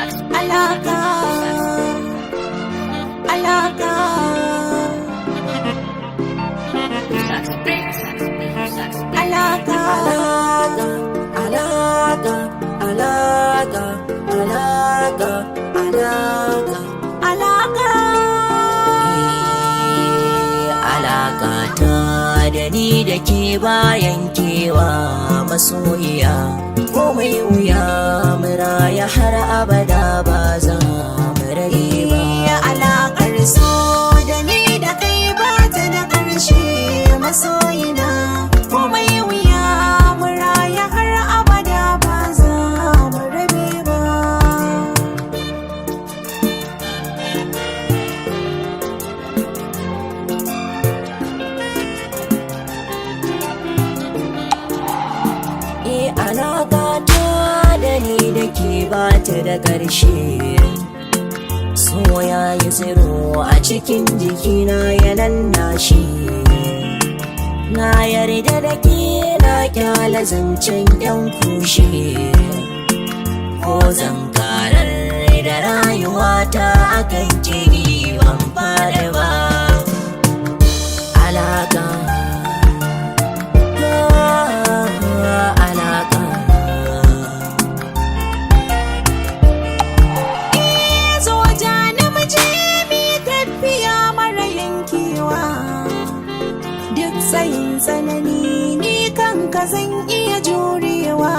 alaka, alaka, alaka, alaka, alaka, alaka, alaka, alaka, alaka ta da ni da ke bayan kewa masoyiya, komai wuya mu raya har abada ba za mu rage ba. Alaƙar so da ni da kai ba ta da ƙarshe masoyina, komai wuya mu raya har abada ba za mu rabe ba. Alaƙa ta da ni da ke ba ta da ƙarshe, so ya yi tsiro a cikin jikina ya nannashi. Na yarda da ke na kyala zancen yan kushe, ko zan karar da rayuwata akan jini ban fara ba. Alaƙa, alaƙa, zo ja na muje mi tafiya mara yankewa, duk tsayin tsanani ni kanka zan iya jurewa.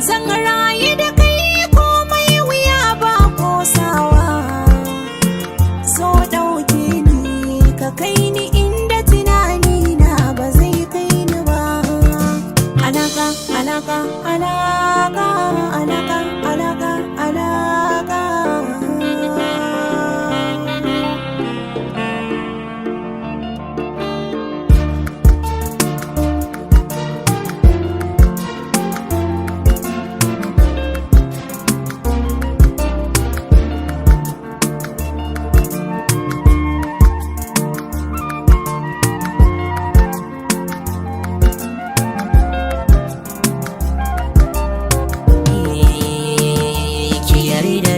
Zan rayu da kai komai wuya ba kosawa, so ɗauke ni ka kai ni inda tunani na ba zai kai ni ba. Alaka, alaka, alaka, alaka, alaka, alaka.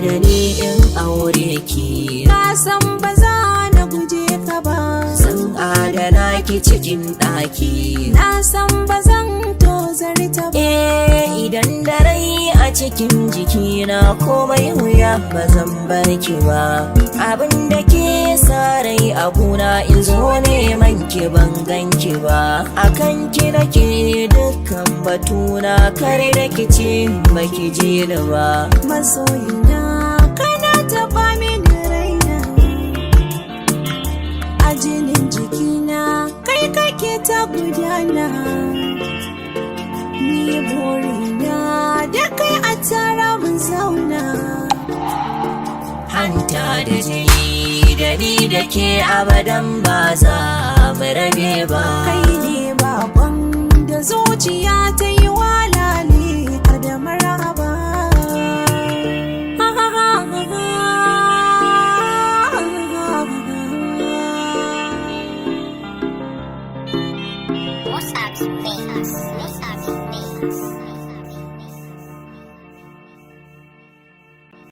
Da ni in aure ki, na san ba za na guje ka ba. Zan adana ki cikin ɗaki, na san ba zan tozarta ba. Idan da rai a cikin jikina komai wuya ba zan bar ki ba. Abin da ke sa rai a guna in zo neman ki ban gan ki ba. Akan ki nake dukkan batuna, kare da ki ce baki ji ni ba. Masoyina kana taɓa mini raina, a jinin jikina kai kake ta gudana. Ni burina da kai a tara mun zauna, hanta da jini da ni da ke abadan ba za mu rabe ba. Kai ne baban da zuciya ta yi